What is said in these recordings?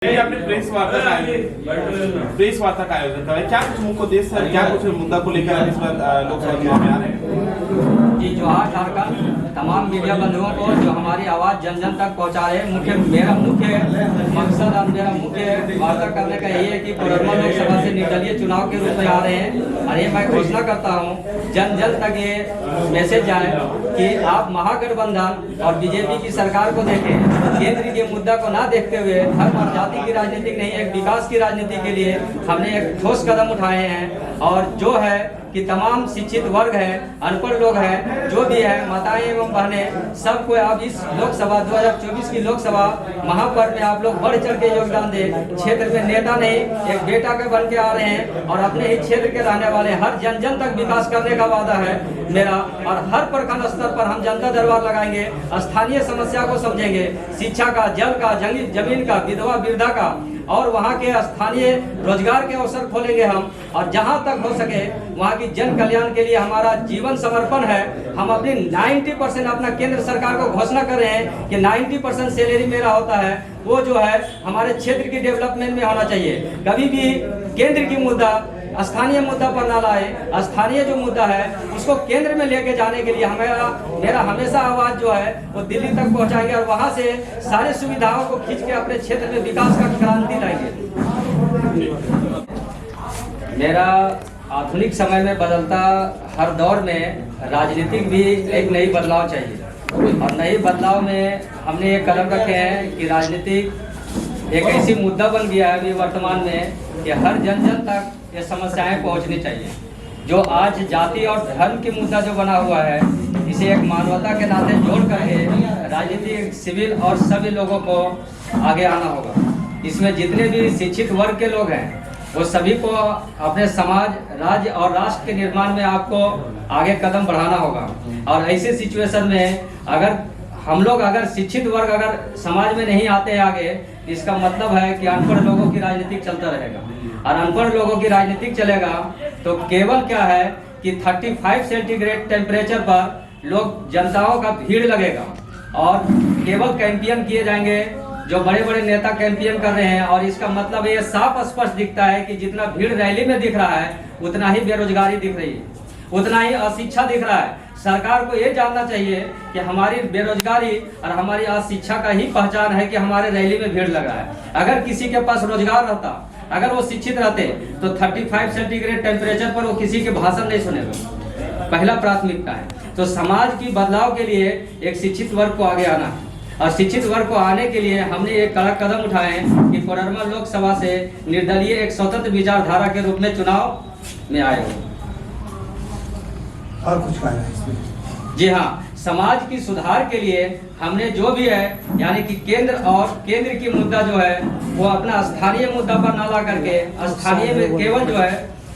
आपने प्रेस वार्ता का आयोजन करा, क्या कुछ मुख्य उद्देश्य है, क्या कुछ मुद्दा को लेकर इस बार लोकसभा चुनाव में आ रहे हैं? जी जोहार झारखंड तमाम मीडिया बंधुओं को जो हमारी आवाज़ जन जन तक पहुंचा रहे। मेरा मुख्य मकसद और मेरा मुख्य वार्ता करने का यही है कि कोडरमा लोकसभा से निर्दलीय चुनाव के रूप में आ रहे हैं और ये मैं घोषणा करता हूं जन जन तक ये मैसेज जाए कि आप महागठबंधन और बीजेपी की सरकार को देखें, केंद्र के मुद्दा को ना देखते हुए धर्म और जाति की राजनीति नहीं, एक विकास की राजनीति के लिए हमने एक ठोस कदम उठाए हैं। और जो है कि तमाम शिक्षित वर्ग है, अनपढ़ लोग हैं, जो भी है माताएं एवं बहनें, सबको आप इस लोकसभा 2024 की लोकसभा महापर्व में आप लोग बढ़ चढ़ के योगदान दें। क्षेत्र में नेता नहीं, एक बेटा के बन के आ रहे हैं और अपने ही क्षेत्र के रहने वाले हर जन जन तक विकास करने का वादा है मेरा। और हर प्रखंड स्तर पर हम जनता दरबार लगाएंगे, स्थानीय समस्या को समझेंगे, शिक्षा का, जल का, जमीन का, विधवा वृद्धा का और वहाँ के स्थानीय रोजगार के अवसर खोलेंगे हम। और जहाँ तक हो सके वहाँ की जन कल्याण के लिए हमारा जीवन समर्पण है। हम अपनी 90% अपना केंद्र सरकार को घोषणा कर रहे हैं कि 90% सैलरी मेरा होता है, वो जो है हमारे क्षेत्र की डेवलपमेंट में होना चाहिए। कभी भी केंद्र की मुद्दा स्थानीय मुद्दा पर ना लाए, स्थानीय जो मुद्दा है उसको केंद्र में लेके जाने के लिए मेरा हमेशा आवाज जो है वो दिल्ली तक पहुंचाएंगे और वहां से सारी सुविधाओं को खींच के अपने क्षेत्र में विकास का क्रांति लाएंगे। मेरा आधुनिक समय में बदलता हर दौर में राजनीतिक भी एक नई बदलाव चाहिए और नई बदलाव में हमने ये कदम रखे हैं कि राजनीतिक एक ऐसी मुद्दा बन गया है अभी वर्तमान में कि हर जन जन तक ये समस्याएं पहुंचनी चाहिए। जो आज जाति और धर्म की मुद्दा जो बना हुआ है, इसे एक मानवता के नाते जोड़ करके राजनीतिक, सिविल और सभी लोगों को आगे आना होगा। इसमें जितने भी शिक्षित वर्ग के लोग हैं वो सभी को अपने समाज, राज्य और राष्ट्र के निर्माण में आपको आगे कदम बढ़ाना होगा। और ऐसे सिचुएशन में अगर हम लोग शिक्षित वर्ग अगर समाज में नहीं आते आगे, इसका मतलब है कि अनपढ़ लोगों की राजनीतिक चलता रहेगा और अनपढ़ लोगों की राजनीतिक चलेगा तो केवल क्या है कि 35 सेंटीग्रेड टेम्परेचर पर लोग जनताओं का भीड़ लगेगा और केवल कैंपेन किए जाएंगे, जो बड़े बड़े नेता कैंपेन कर रहे हैं। और इसका मतलब ये साफ स्पष्ट दिखता है कि जितना भीड़ रैली में दिख रहा है उतना ही बेरोजगारी दिख रही है, उतना ही अशिक्षा दिख रहा है। सरकार को ये जानना चाहिए कि हमारी बेरोजगारी और हमारी अशिक्षा का ही पहचान है कि हमारे रैली में भीड़ लगा है। अगर किसी के पास रोजगार रहता, अगर वो शिक्षित रहते तो 35 सेंटीग्रेड टेम्परेचर पर वो किसी के भाषण नहीं सुनेगा। पहला प्राथमिकता है तो समाज की बदलाव के लिए एक शिक्षित वर्ग को आगे आना है और शिक्षित वर्ग को आने के लिए हमने एक कड़ा कदम उठाए हैं कि कोडरमा लोकसभा से निर्दलीय एक स्वतंत्र विचारधारा के रूप में चुनाव में आए हो। और कुछ कहना है इसमें? जी हाँ, समाज की सुधार के लिए हमने जो भी है यानी कि केंद्र की मुद्दा जो है वो अपना स्थानीय मुद्दा पर ना ला करके स्थानीय में केवल जो है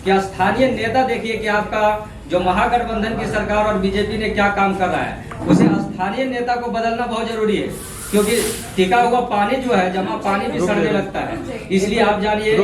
कि स्थानीय नेता देखिए कि आपका जो महागठबंधन की सरकार और बीजेपी ने क्या काम कर रहा है, उसे स्थानीय नेता को बदलना बहुत जरूरी है। क्योंकि टिका हुआ पानी जो है, जमा पानी भी सड़ने लगता है। इसलिए आप जानिए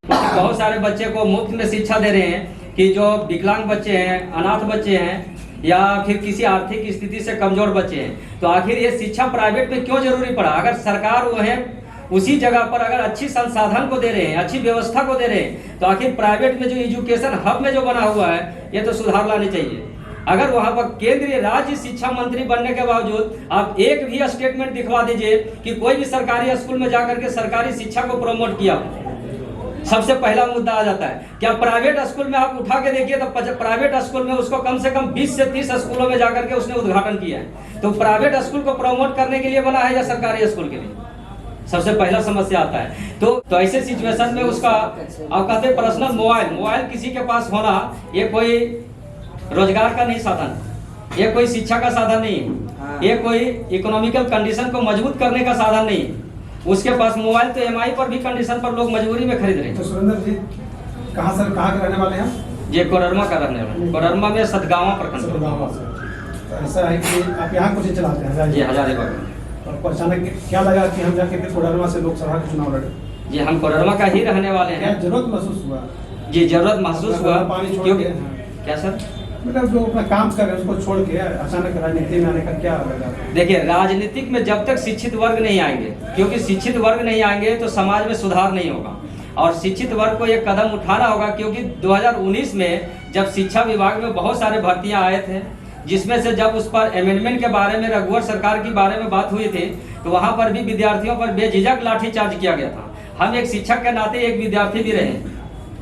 बहुत सारे बच्चे को मुफ्त में शिक्षा दे रहे हैं कि जो विकलांग बच्चे हैं, अनाथ बच्चे हैं या फिर किसी आर्थिक स्थिति से कमजोर बच्चे हैं, तो आखिर ये शिक्षा प्राइवेट में क्यों जरूरी पड़ा? अगर सरकार वो है उसी जगह पर अगर अच्छी संसाधन को दे रहे हैं, अच्छी व्यवस्था को दे रहे हैं, तो आखिर प्राइवेट में जो एजुकेशन हब में जो बना हुआ है ये तो सुधार लाने चाहिए। अगर वहां पर केंद्रीय राज्य शिक्षा मंत्री बनने के बावजूद आप एक भी स्टेटमेंट दिखवा दीजिए कि कोई भी सरकारी स्कूल में जाकर के सरकारी शिक्षा को प्रमोट किया, सबसे पहला मुद्दा आ जाता है। क्या प्राइवेट स्कूल में आप उठा के देखिए तो प्राइवेट स्कूल में उसको कम से कम 20 से 30 स्कूलों में जाकर के उसने उद्घाटन किया है। तो प्राइवेट स्कूल को प्रमोट करने के लिए बना है या सरकारी स्कूल के लिए? सबसे पहला समस्या आता है। तो ऐसे सिचुएशन में उसका आप कहते हैं पर्सनल मोबाइल किसी के पास होना ये कोई रोजगार का नहीं साधन, ये कोई शिक्षा का साधन नहीं, ये कोई इकोनॉमिकल कंडीशन को मजबूत करने का साधन नहीं। उसके पास मोबाइल तो EMI पर भी कंडीशन पर लोग मजबूरी में खरीद रहे हैं। तो सुरेंद्र जी कहाँ के रहने वाले हैं? ये कोडरमा का रहने वाले, कोडरमा में सतगावा प्रखंड। तो ऐसा है कि आप यहाँ कुछ चलाते हैं? जी हजारीबाग। और अचानक क्या लगा कि हम जाके फिर कोडरमा से लोकसभा का चुनाव लड़े? जी हम कोडरमा का ही रहने वाले हैं। जरूरत महसूस हुआ? जी जरूरत महसूस हुआ। पानी छोड़ के क्या सर? मतलब जो अपना काम कर रहे हैं उसको छोड़ के अचानक राजनीति में आने का क्या लगा? देखिए, राजनीतिक में जब तक शिक्षित वर्ग नहीं आएंगे, क्योंकि शिक्षित वर्ग नहीं आएंगे तो समाज में सुधार नहीं होगा, और शिक्षित वर्ग को ये कदम उठाना होगा। क्योंकि 2019 में जब शिक्षा विभाग में बहुत सारे भर्तियां आए थे, जिसमें से जब उस पर अमेंडमेंट के बारे में रघुवर सरकार के बारे में बात हुई थी, तो वहां पर भी विद्यार्थियों पर बेझिझक लाठीचार्ज किया गया था। हम एक शिक्षक के नाते एक विद्यार्थी भी रहे,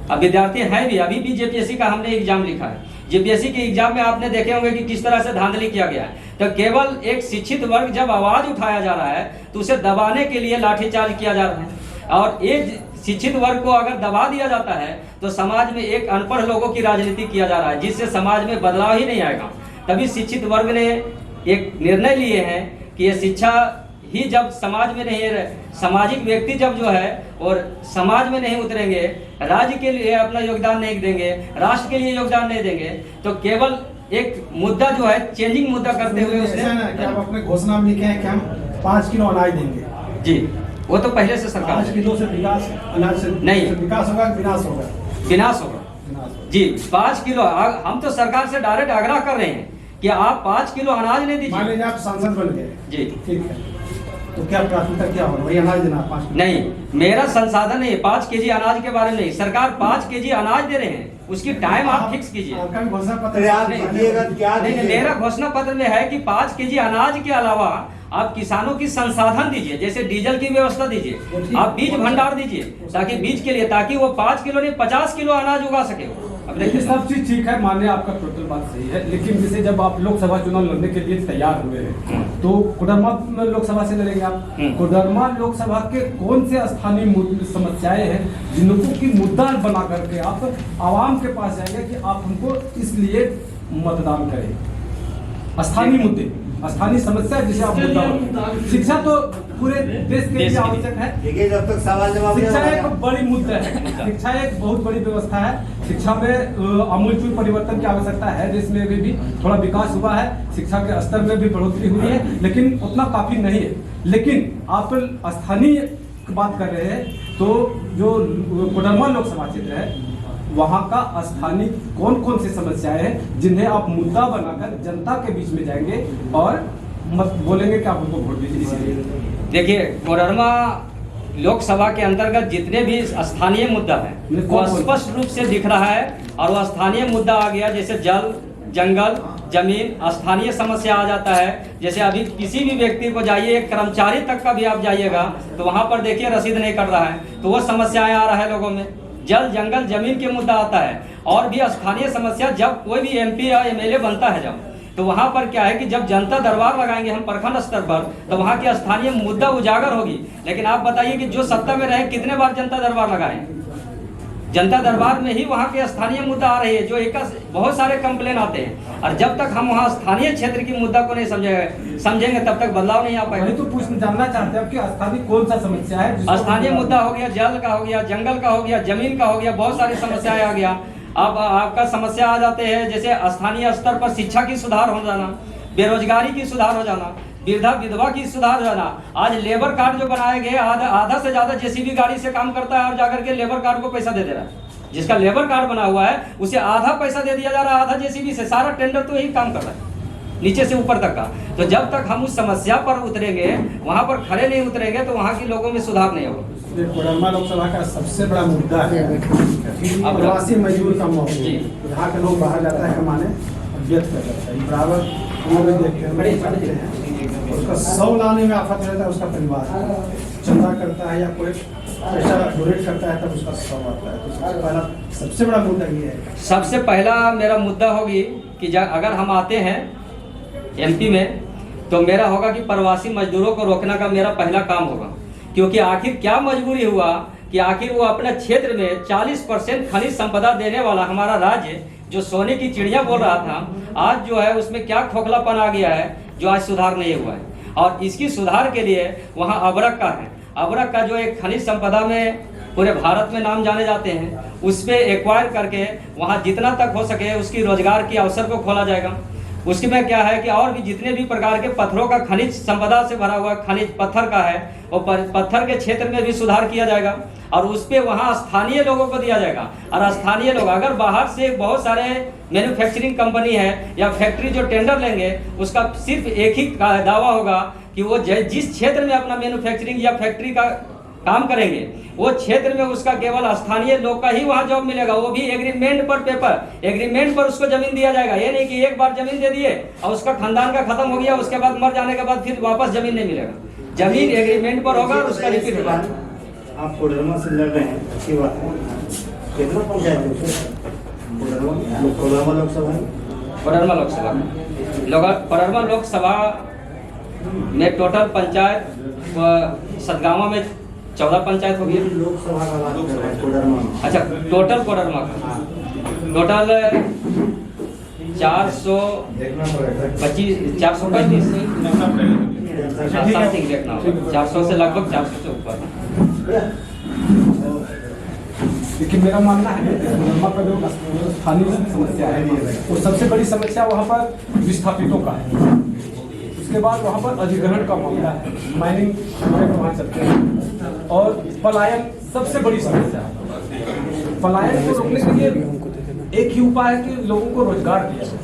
अब विद्यार्थी हैं भी, अभी भी जेपीएससी का हमने एग्जाम लिखा है। जेपीएससी के एग्जाम में आपने देखे होंगे कि किस तरह से धांधली किया गया है। तो केवल एक शिक्षित वर्ग जब आवाज उठाया जा रहा है तो उसे दबाने के लिए लाठीचार्ज किया जा रहा है, और एक शिक्षित वर्ग को अगर दबा दिया जाता है तो समाज में एक अनपढ़ लोगों की राजनीति किया जा रहा है, जिससे समाज में बदलाव ही नहीं आएगा। तभी शिक्षित वर्ग ने एक निर्णय लिए हैं कि ये शिक्षा ही जब समाज में नहीं रहे, सामाजिक व्यक्ति जब जो है और समाज में नहीं उतरेंगे, राज्य के लिए अपना योगदान नहीं देंगे, राष्ट्र के लिए योगदान नहीं देंगे, तो केवल एक मुद्दा जो है चेंजिंग मुद्दा करते हुए उसने आप अपने घोषणा में लिखे हैं कि हम 5 किलो अनाज देंगे। जी, वो तो पहले से सरकार 5 किलो से विकास, अनाज से नहीं, विकास होगा, विनाश होगा। विनाश होगा जी। 5 किलो हम तो सरकार से डायरेक्ट आग्रह कर रहे हैं कि आप 5 किलो अनाज नहीं दीजिए। मान लीजिए आप सांसद बन गए जी, ठीक है, तो क्या प्राथमिकता क्या होगा? वही अनाज देना 5 किलो? नहीं, मेरा संसाधन है 5 केजी अनाज के बारे में नहीं, सरकार 5 केजी अनाज दे रहे हैं, उसकी टाइम आप फिक्स कीजिए। आपका भी घोषणा पत्र नहीं, मेरा घोषणा पत्र में है कि 5 केजी अनाज के अलावा आप किसानों की संसाधन दीजिए, जैसे डीजल की व्यवस्था दीजिए, आप बीज भंडार दीजिए, ताकि बीज के लिए, ताकि वो 5 किलो नहीं 50 किलो अनाज उगा सके। अब देखिए, सब चीज ठीक है, माने आपका टोटल बात सही है, लेकिन जैसे जब आप लोकसभा चुनाव लड़ने के लिए तैयार हुए हैं तो कोडरमा लोकसभा से लड़ेंगे आप। कोडरमा लोकसभा के कौन से स्थानीय समस्याएं हैं जिनको की मुद्दा बना करके आप आवाम के पास जाएंगे कि आप हमको इसलिए मतदान करें? स्थानीय मुद्दे, स्थानीय समस्या जिसे आप मुद्दा, शिक्षा तो पूरे देश के लिए आवश्यक है। देखिए, जब तक सवाल जवाब शिक्षा एक बड़ी मुद्दा है, शिक्षा एक बहुत बड़ी व्यवस्था है। शिक्षा में आमूलचूल परिवर्तन की आवश्यकता है, देश में भी थोड़ा विकास हुआ है, शिक्षा के स्तर में भी बढ़ोतरी हुई है, लेकिन उतना काफी नहीं है। लेकिन आप स्थानीय बात कर रहे हैं, तो जो कोडरमा लोकसभा क्षेत्र है वहाँ का स्थानीय कौन कौन सी समस्याएं हैं जिन्हें आप मुद्दा बनाकर जनता के बीच में जाएंगे और मत बोलेंगे कि आप उनको वोट दीजिए? इसलिए देखिए, कोडरमा लोकसभा के अंतर्गत जितने भी स्थानीय मुद्दा है वो स्पष्ट रूप से दिख रहा है, और वो स्थानीय मुद्दा आ गया जैसे जल, जंगल, जमीन, स्थानीय समस्या आ जाता है। जैसे अभी किसी भी व्यक्ति को जाइए, एक कर्मचारी तक का भी आप जाइएगा तो वहाँ पर देखिए रसीद नहीं कर रहा है, तो वो समस्याएं आ रहा है लोगों में। जल, जंगल, जमीन के मुद्दा आता है, और भी स्थानीय समस्या। जब कोई भी एमपी या एमएलए बनता है जब, तो वहाँ पर क्या है कि जब जनता दरबार लगाएंगे हम प्रखंड स्तर पर, तो वहाँ की स्थानीय मुद्दा उजागर होगी। लेकिन आप बताइए कि जो सत्ता में रहे कितने बार जनता दरबार लगाए? जनता दरबार में ही वहाँ के स्थानीय मुद्दा आ रही है, जो एक बहुत सारे कंप्लेन आते हैं, और जब तक हम वहाँ स्थानीय क्षेत्र की मुद्दा को नहीं समझेंगे तब तक बदलाव नहीं आ पाएगा। तो जानना चाहते हैं कि स्थानीय कौन सा समस्या है? स्थानीय मुद्दा हो गया, जल का हो गया, जंगल का हो गया, जमीन का हो गया, बहुत सारी समस्याएं आ गया। अब आपका समस्या आ जाते हैं जैसे स्थानीय स्तर पर शिक्षा की सुधार हो जाना, बेरोजगारी की सुधार हो जाना, वृद्धा विधवा की सुधार हो जाना। आज लेबर कार्ड जो बनाए गए, आधा से ज्यादा जेसीबी गाड़ी से काम करता है और जाकर के लेबर कार्ड को पैसा दे दे रहा है। जिसका लेबर कार्ड बना हुआ है उसे आधा पैसा दे दिया जा रहा है, आधा जेसीबी से। सारा टेंडर तो यही काम कर रहा है, नीचे से ऊपर तक का। तो जब तक हम उस समस्या पर उतरेंगे, वहाँ पर खड़े नहीं उतरेंगे, तो वहाँ के लोगों में सुधार नहीं होगा। कोडरमा लोकसभा का सबसे बड़ा मुद्दा है प्रवासी मजदूर का मौका। यहाँ के लोग बाहर जाता है कमाने, व्यर्थ कर जाता है, बराबर हम लोग देखते हैं। उसका 100 लाने में आफत रहता है, उसका परिवार चंदा करता है या कोई पैसा डोनेट करता है तब उसका 100 आता है। तो सबसे पहला सबसे बड़ा मुद्दा ये है। सबसे पहला मेरा मुद्दा होगी कि अगर हम आते हैं एमपी में, तो मेरा होगा कि प्रवासी मजदूरों को रोकने का मेरा पहला काम होगा। क्योंकि आखिर क्या मजबूरी हुआ कि आखिर वो अपने क्षेत्र में 40% खनिज संपदा देने वाला हमारा राज्य, जो सोने की चिड़िया बोल रहा था, आज जो है उसमें क्या खोखलापन आ गया है जो आज सुधार नहीं हुआ है। और इसकी सुधार के लिए वहाँ अबरक का है, अबरक का जो एक खनिज संपदा में पूरे भारत में नाम जाने जाते हैं, उस पर एक्वायर करके वहाँ जितना तक हो सके उसकी रोजगार की अवसर को खोला जाएगा। उसके में क्या है कि और भी जितने भी प्रकार के पत्थरों का खनिज संपदा से भरा हुआ खनिज पत्थर का है, वो पत्थर के क्षेत्र में भी सुधार किया जाएगा और उस पे वहाँ स्थानीय लोगों को दिया जाएगा। और स्थानीय लोग अगर बाहर से बहुत सारे मैन्युफैक्चरिंग कंपनी है या फैक्ट्री जो टेंडर लेंगे, उसका सिर्फ एक ही दावा होगा कि वो जिस क्षेत्र में अपना मैन्युफैक्चरिंग या फैक्ट्री का काम करेंगे, वो क्षेत्र में उसका केवल स्थानीय लोग का ही वहाँ जॉब मिलेगा, वो भी एग्रीमेंट पर पेपर, एग्रीमेंट पर उसको जमीन दिया जाएगा। ये नहीं कि एक बार जमीन दे दिए और उसका खानदान का खत्म हो गया, उसके बाद मर जाने के बाद फिर वापस जमीन नहीं मिलेगा। जमीन एग्रीमेंट पर होगा और उसका रिपीट होगा। आप कोडरमा से लड़ रहे हैं, अच्छी बात है। कितना पंचायत है कोडरमा लोकसभा? कोडरमा लोकसभा कोडरमा लोकसभा में टोटल पंचायत सतगावा में 14 पंचायत होगी। लोकसभा का बात कर रहे हैं कोडरमा में। अच्छा, टोटल कोडरमा का टोटल 435 400 से लगभग 400 से ऊपर। लेकिन मेरा मानना है कि कोडरमा का जो स्थानीय समस्या है, वो सबसे बड़ी समस्या वहाँ पर विस्थापितों का है। उसके बाद वहाँ पर अधिग्रहण का मामला है, माइनिंग वहाँ चलते हैं, और पलायन सबसे बड़ी समस्या है। पलायन को रोकने के लिए एक ही उपाय है कि लोगों को रोजगार दिया जाए।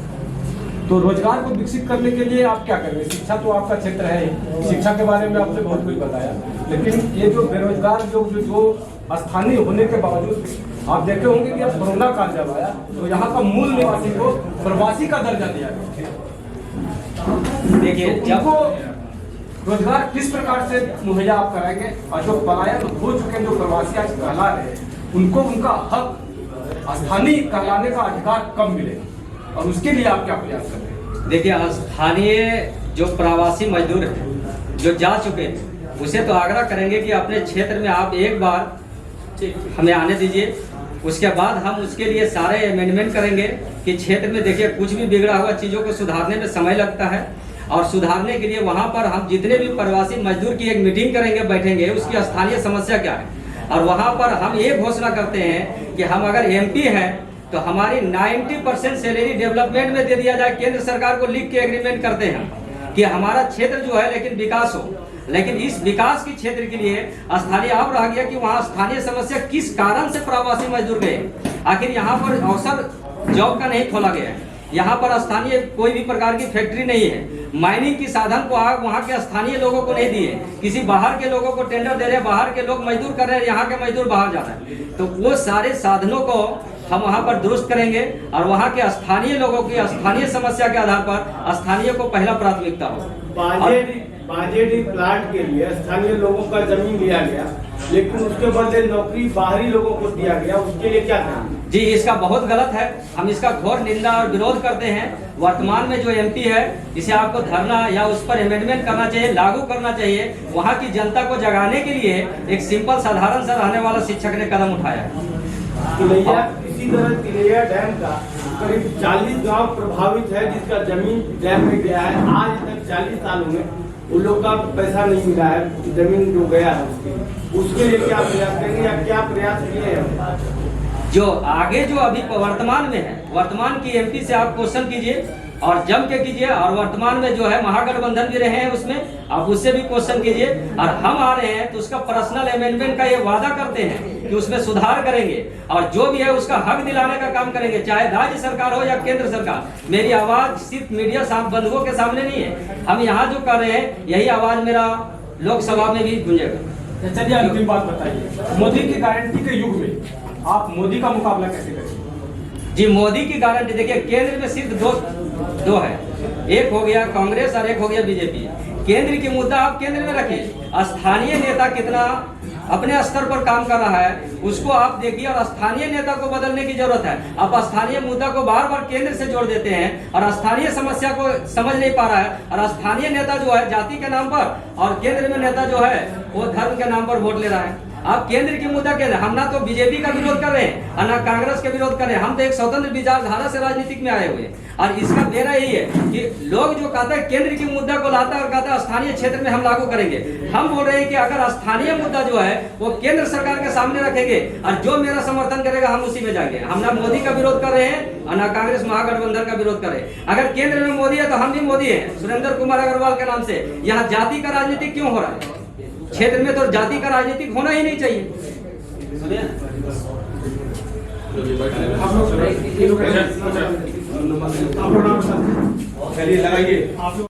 तो रोजगार को विकसित करने के लिए आप क्या करेंगे? शिक्षा तो आपका क्षेत्र है, शिक्षा के बारे में आपने बहुत कुछ बताया, लेकिन ये जो बेरोजगार लोग जो स्थानीय होने के बावजूद आप देखे होंगे कि अब कोरोना काल जब आया तो यहाँ का मूल निवासी को प्रवासी का दर्जा दिया गया। देखिए, तो जब उनको रोजगार किस प्रकार से मुहैया आप कराएंगे, और जो पलायन हो चुके जो प्रवासी आज कहला रहे हैं, उनको उनका हक स्थानीय कहलाने का अधिकार कब मिलेगा, और उसके लिए आप क्या प्रयास कर रहे हैं? देखिए, स्थानीय जो प्रवासी मजदूर हैं जो जा चुके हैं, उसे तो आग्रह करेंगे कि अपने क्षेत्र में आप एक बार हमें आने दीजिए। उसके बाद हम उसके लिए सारे अमेंडमेंट करेंगे कि क्षेत्र में देखिए कुछ भी बिगड़ा हुआ चीज़ों को सुधारने में समय लगता है, और सुधारने के लिए वहाँ पर हम जितने भी प्रवासी मजदूर की एक मीटिंग करेंगे, बैठेंगे, उसकी स्थानीय समस्या क्या है। और वहाँ पर हम ये घोषणा करते हैं कि हम अगर MP हैं तो हमारी 90% सैलरी डेवलपमेंट में दे दिया जाए। केंद्र सरकार को लिख के एग्रीमेंट करते हैं कि हमारा क्षेत्र जो है लेकिन विकास हो, लेकिन इस विकास के क्षेत्र के लिए स्थानीय अब रह गया कि वहाँ स्थानीय समस्या किस कारण से प्रवासी मजदूर गए। आखिर यहाँ पर अवसर जॉब का नहीं खोला गया है, यहाँ पर स्थानीय कोई भी प्रकार की फैक्ट्री नहीं है, माइनिंग की साधन को वहाँ के स्थानीय लोगों को नहीं दिए, किसी बाहर के लोगों को टेंडर दे रहे हैं, बाहर के लोग मजदूर कर रहे हैं, यहाँ के मजदूर बाहर जा रहे हैं। तो वो सारे साधनों को हम वहाँ पर दुरुस्त करेंगे और वहाँ के स्थानीय लोगों की स्थानीय समस्या के आधार पर स्थानीय को पहला प्राथमिकता हो। बाजेडी प्लांट के लिए स्थानीय लोगों का जमीन लिया गया, लेकिन उसके बदले नौकरी बाहरी लोगों को दिया गया, उसके लिए क्या करेंगे? जी, इसका बहुत गलत है, हम इसका घोर निंदा और विरोध करते हैं। वर्तमान में जो MP है, इसे आपको धरना या उस पर अमेंडमेंट करना चाहिए, लागू करना चाहिए। वहाँ की जनता को जगाने के लिए एक सिंपल साधारण सा रहने वाला शिक्षक ने कदम उठाया। इसी तरह तिलैया डैम का करीब 40 गांव प्रभावित है, जिसका जमीन डैम में गया है। आज तक 40 सालों में उन लोग का पैसा नहीं मिला है, जमीन जो गया है उसके लिए क्या प्रयास करेंगे या क्या प्रयास किए हैं? जो आगे जो अभी वर्तमान में है, वर्तमान की MP से आप क्वेश्चन कीजिए और जम के कीजिए, और वर्तमान में जो है महागठबंधन भी रहे हैं उसमें, आप उससे भी क्वेश्चन कीजिए। और हम आ रहे हैं तो उसका पर्सनल अमेंडमेंट का ये वादा करते हैं कि उसमें सुधार करेंगे और जो भी है उसका हक दिलाने का काम करेंगे, चाहे राज्य सरकार हो या केंद्र सरकार। मेरी आवाज सिर्फ मीडिया बंधुओं के सामने नहीं है, हम यहाँ जो कर रहे हैं यही आवाज मेरा लोकसभा में भी गूंजेगा। चलिए, अंतिम बात बताइए, मोदी की गारंटी के युग में आप मोदी का मुकाबला कैसे करेंगे? जी, मोदी की गारंटी देखिए, केंद्र में सिर्फ दो है, एक हो गया कांग्रेस और एक हो गया BJP। केंद्र की मुद्दा आप केंद्र में रखिए, स्थानीय नेता कितना अपने स्तर पर काम कर रहा है उसको आप देखिए, और स्थानीय नेता को बदलने की जरूरत है। आप स्थानीय मुद्दा को बार बार केंद्र से जोड़ देते हैं और स्थानीय समस्या को समझ नहीं पा रहा है, और स्थानीय नेता जो है जाति के नाम पर और केंद्र में नेता जो है वो धर्म के नाम पर वोट ले रहा है। आप केंद्र की मुद्दा केंद्र, हम ना तो बीजेपी का विरोध कर रहे हैं और ना कांग्रेस के विरोध कर रहे हैं, हम तो एक स्वतंत्र विचारधारा से राजनीतिक में आए हुए हैं। और इसका मेरा यही है कि लोग जो कहते हैं केंद्र की मुद्दा को लाता है और कहता है स्थानीय क्षेत्र में हम लागू करेंगे, हम बोल रहे हैं कि अगर स्थानीय मुद्दा जो है वो केंद्र सरकार के सामने रखेंगे और जो मेरा समर्थन करेगा हम उसी में जाएंगे। हम ना मोदी का विरोध कर रहे हैं और ना कांग्रेस महागठबंधन का विरोध कर रहे हैं। अगर केंद्र में मोदी है तो हम भी मोदी हैं, सुरेंद्र कुमार अग्रवाल के नाम से। यहाँ जाति का राजनीतिक क्यों हो रहा है? क्षेत्र में तो जाति का राजनीतिक होना ही नहीं चाहिए। आप लोग